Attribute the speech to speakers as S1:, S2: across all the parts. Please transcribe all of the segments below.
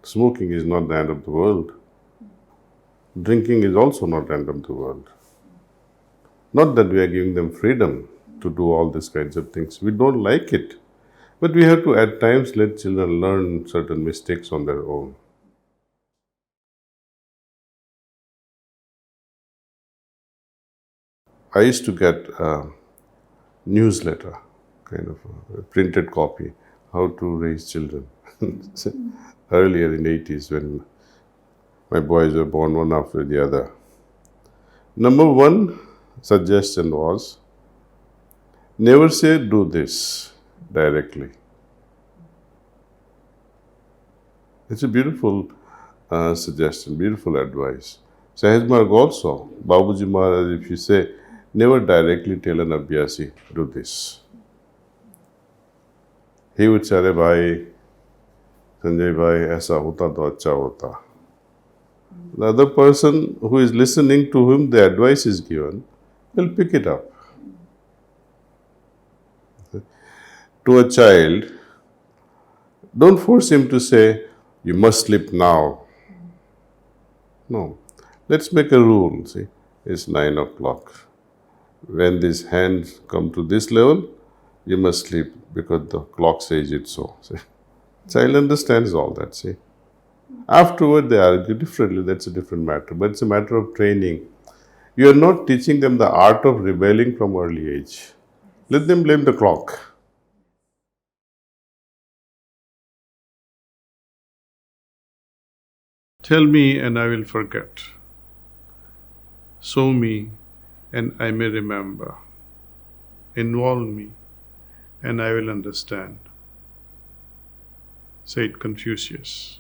S1: Smoking is not the end of the world. Drinking is also not the end of the world. Not that we are giving them freedom to do all these kinds of things. We don't like it. But we have to at times let children learn certain mistakes on their own. I used to get a newsletter, kind of a printed copy, how to raise children. Earlier in the 80s when my boys were born one after the other. Number one suggestion was, never say do this directly. It's a beautiful suggestion, beautiful advice. Sahaj Marg also, Babuji Maharaj, if you say, never directly tell an abhyasi, do this. He would say, "Arey bhai, Sanjay bhai, aisa hota to acha hota." The other person who is listening to whom the advice is given will pick it up. To a child, don't force him to say, you must sleep now. No. Let's make a rule. See, it's 9 o'clock. When these hands come to this level, you must sleep because the clock says it so. See? Child understands all that. See, afterward they argue differently. That's a different matter. But it's a matter of training. You are not teaching them the art of rebelling from early age. Let them blame the clock. Tell me and I will forget. Show me and I may remember. Involve me and I will understand. Said Confucius.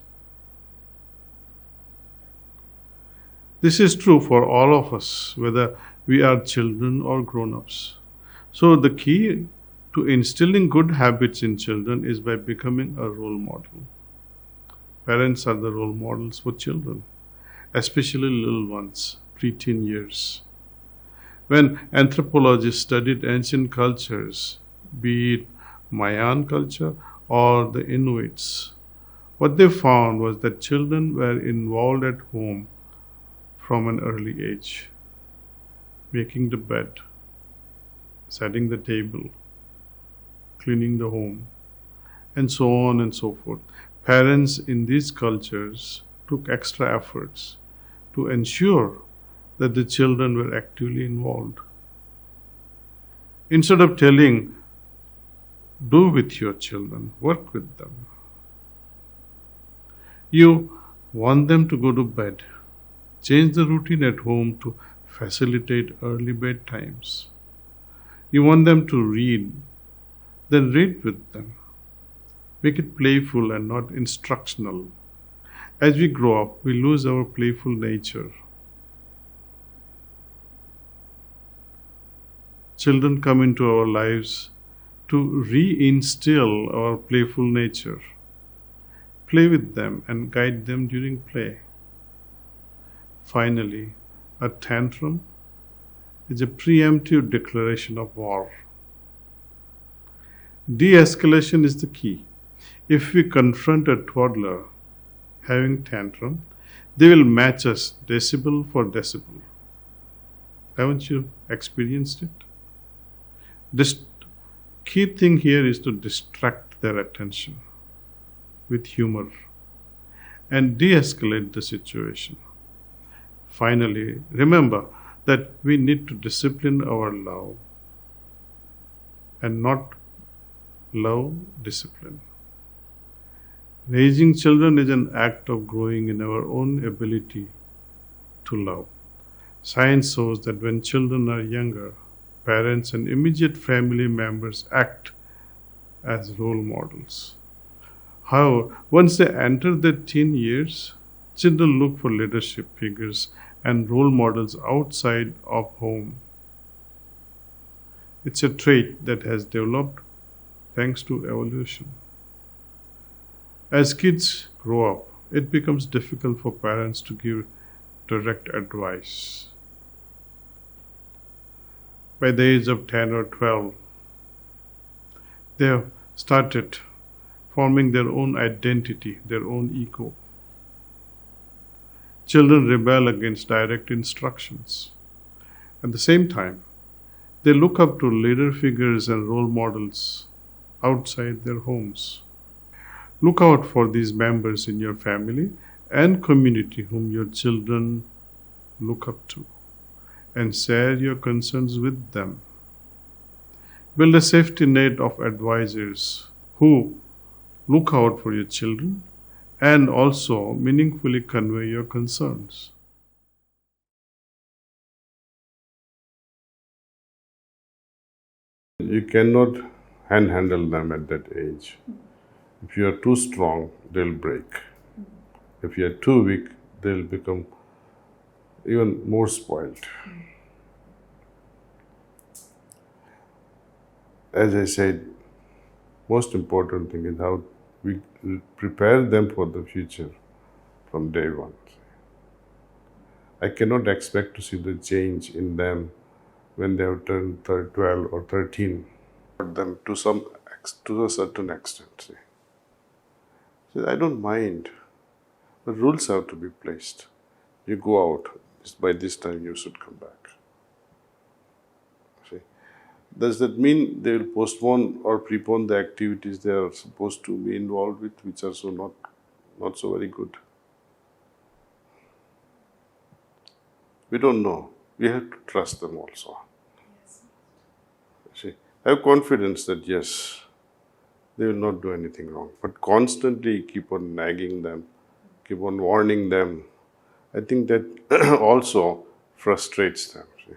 S1: This is true for all of us, whether we are children or grown-ups. So the key to instilling good habits in children is by becoming a role model. Parents are the role models for children, especially little ones, preteen years. When anthropologists studied ancient cultures, be it Mayan culture or the Inuits, what they found was that children were involved at home from an early age, making the bed, setting the table, cleaning the home, and so on and so forth. Parents in these cultures took extra efforts to ensure that the children were actively involved. Instead of telling, do with your children, work with them. You want them to go to bed. Change the routine at home to facilitate early bedtimes. You want them to read, then read with them. Make it playful and not instructional. As we grow up, we lose our playful nature. Children come into our lives to reinstill our playful nature. Play with them and guide them during play. Finally, a tantrum is a preemptive declaration of war. De-escalation is the key. If we confront a toddler having tantrum, they will match us decibel for decibel. Haven't you experienced it? The key thing here is to distract their attention with humor and de-escalate the situation. Finally, remember that we need to discipline our love and not love discipline. Raising children is an act of growing in our own ability to love. Science shows that when children are younger, parents and immediate family members act as role models. However, once they enter their teen years, children look for leadership figures and role models outside of home. It's a trait that has developed thanks to evolution. As kids grow up, it becomes difficult for parents to give direct advice. By the age of 10 or 12, they have started forming their own identity, their own ego. children rebel against direct instructions. At the same time, they look up to leader figures and role models outside their homes. Look out for these members in your family and community whom your children look up to, and share your concerns with them. Build a safety net of advisors who look out for your children and also meaningfully convey your concerns. You cannot handle them at that age. If you are too strong, they'll break. If you are too weak, they'll become even more spoiled. As I said, most important thing is how we prepare them for the future from day one. I cannot expect to see the change in them when they have turned 12 or 13. Them to a certain extent. See, I don't mind, but rules have to be placed. You go out, by this time you should come back. See, does that mean they will postpone or prepone the activities they are supposed to be involved with, which are not so very good? We don't know. We have to trust them also. See, have confidence that yes, they will not do anything wrong. But constantly keep on nagging them, keep on warning them. I think that also frustrates them. See.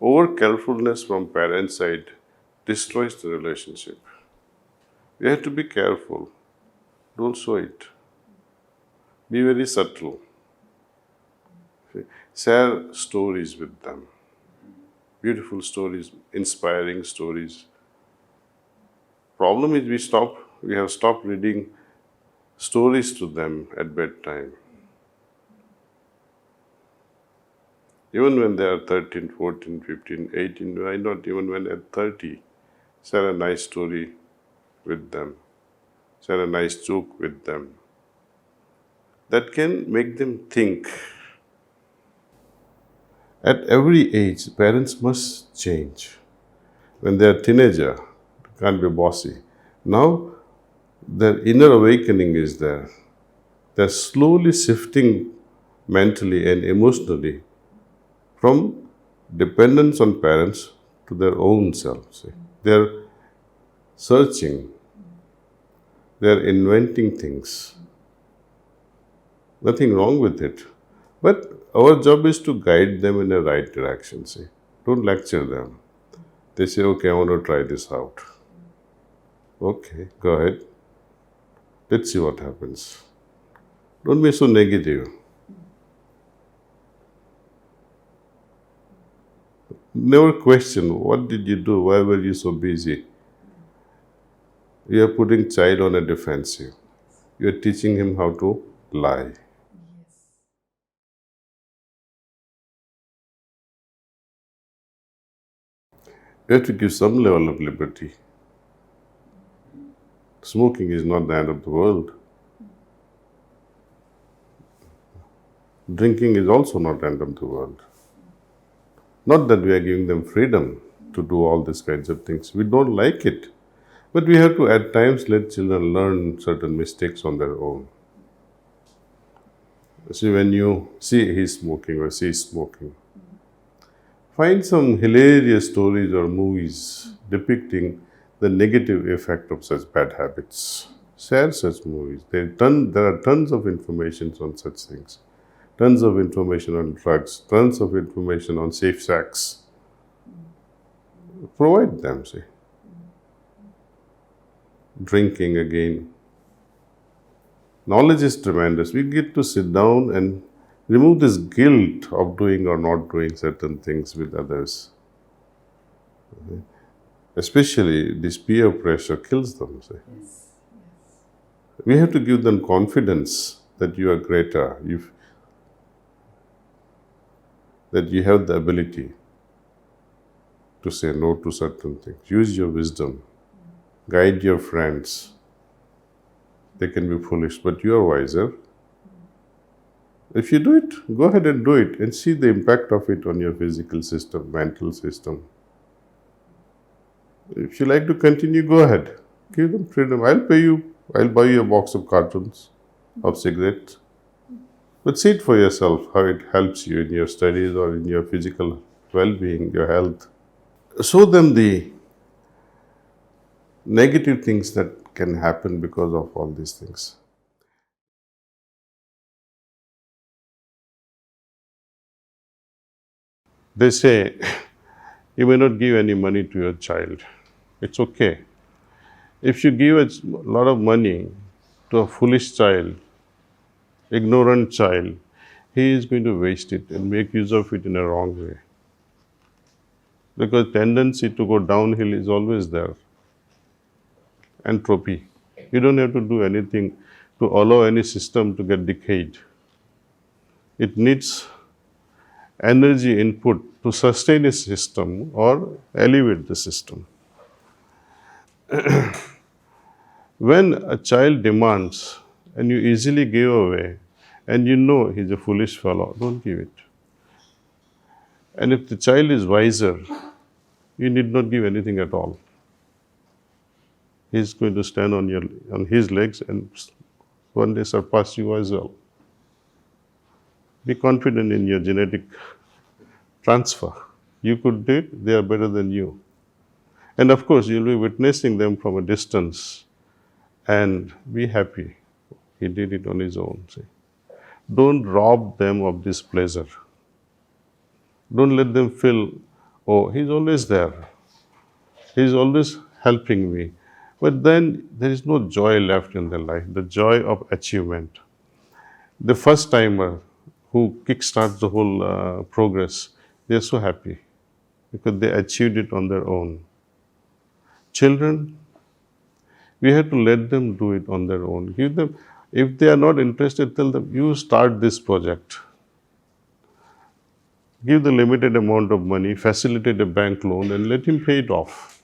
S1: Over carefulness from parents' side destroys the relationship. We have to be careful. Don't show it. Be very subtle. See. Share stories with them. Beautiful stories, inspiring stories. Problem is we have stopped reading stories to them at bedtime. Even when they are 13, 14, 15, 18, why not even when at 30, share a nice story with them, share a nice joke with them. That can make them think. At every age, parents must change. When they are teenager, they can't be bossy. Now, their inner awakening is there. They're slowly shifting mentally and emotionally from dependence on parents to their own selves. They're searching. They're inventing things. Nothing wrong with it. But our job is to guide them in the right direction. See, don't lecture them. They say, okay, I want to try this out. Okay, go ahead. Let's see what happens. Don't be so negative. Never question, what did you do? Why were you so busy? You are putting child on a defensive. You are teaching him how to lie. You have to give some level of liberty. Smoking is not the end of the world. Drinking is also not the end of the world. Not that we are giving them freedom to do all these kinds of things. We don't like it. But we have to at times let children learn certain mistakes on their own. See, when you see he's smoking or she's smoking, find some hilarious stories or movies depicting the negative effect of such bad habits. Share such movies. There are tons of information on such things. Tons of information on drugs. Tons of information on safe sex. Provide them, see. Drinking again. Knowledge is tremendous. We get to sit down and remove this guilt of doing or not doing certain things with others. Okay. Especially this peer pressure kills them. See. Yes. We have to give them confidence that you are greater, that you have the ability to say no to certain things. Use your wisdom. Guide your friends. They can be foolish, but you are wiser.
S2: If you do it, go ahead and do it and see the impact of it on your physical system, mental system. If you like to continue, go ahead. Give them freedom. I'll buy you a box of cartons, of cigarettes. But see it for yourself, how it helps you in your studies or in your physical well-being, your health. Show them the negative things that can happen because of all these things. They say, you may not give any money to your child. It's okay. If you give a lot of money to a foolish child, ignorant child, he is going to waste it and make use of it in a wrong way. Because tendency to go downhill is always there. Entropy. You don't have to do anything to allow any system to get decayed. It needs energy input to sustain a system or elevate the system. When a child demands and you easily give away and you know he's a foolish fellow, don't give it. And if the child is wiser, you need not give anything at all. He's going to stand on his legs and one day surpass you as well. Be confident in your genetic transfer. You could do it, they are better than you. And of course, you'll be witnessing them from a distance and be happy. He did it on his own. See? Don't rob them of this pleasure. Don't let them feel, oh, he's always there. He's always helping me. But then there is no joy left in their life, the joy of achievement. The first timer who kickstarts the whole progress, they're so happy because they achieved it on their own. Children, we have to let them do it on their own. Give them, if they are not interested, tell them, you start this project. Give the limited amount of money, facilitate a bank loan and let him pay it off.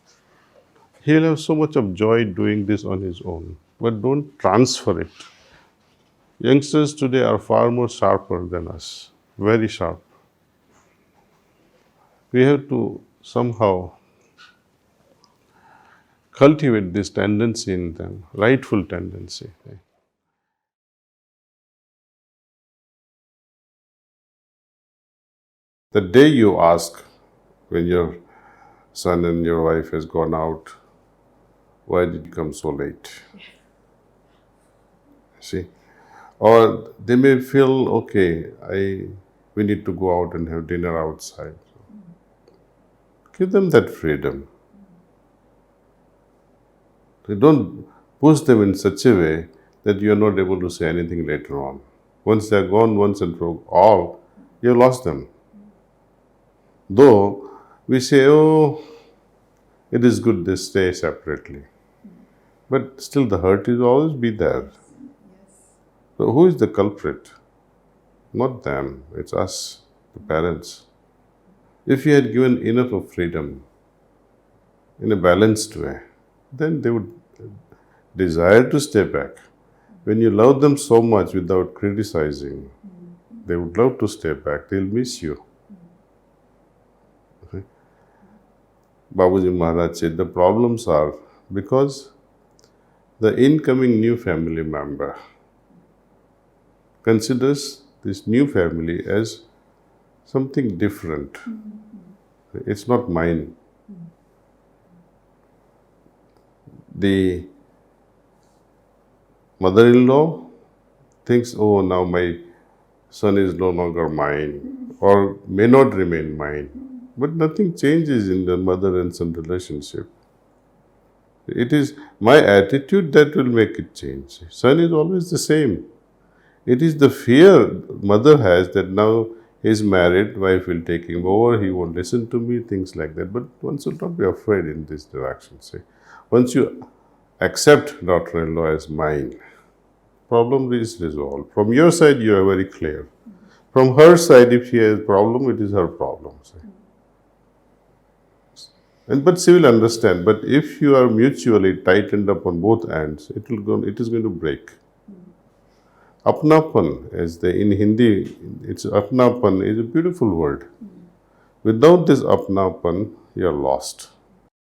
S2: He'll have so much of joy doing this on his own, but don't transfer it. Youngsters today are far more sharper than us, very sharp. We have to somehow cultivate this tendency in them, rightful tendency. The day you ask, when your son and your wife has gone out, why did you come so late? See? Or they may feel, okay, we need to go out and have dinner outside. Give them that freedom. Don't push them in such a way that you are not able to say anything later on. Once they are gone, once and for all, you have lost them. Though we say, oh, it is good they stay separately. But still the hurt will always be there. So who is the culprit? Not them, it's us, the parents. If you had given enough of freedom in a balanced way, then they would desire to stay back. When you love them so much without criticizing, they would love to stay back, they'll miss you. Okay? Babuji Maharaj said the problems are because the incoming new family member considers this new family as something different. It's not mine. The mother-in-law thinks, oh, now my son is no longer mine or may not remain mine. But nothing changes in the mother and son relationship. It is my attitude that will make it change. Son is always the same. It is the fear mother has that now he is married, wife will take him over, he won't listen to me, things like that. But one should not be afraid in this direction. Say, once you accept daughter-in-law as mine, problem is resolved. From your side, you are very clear. From her side, if she has a problem, it is her problem. Say. But she will understand. But if you are mutually tightened up on both ends, it is going to break. Apnapan, in Hindi, it's apnapan is a beautiful word. Without this apnapan, you're lost.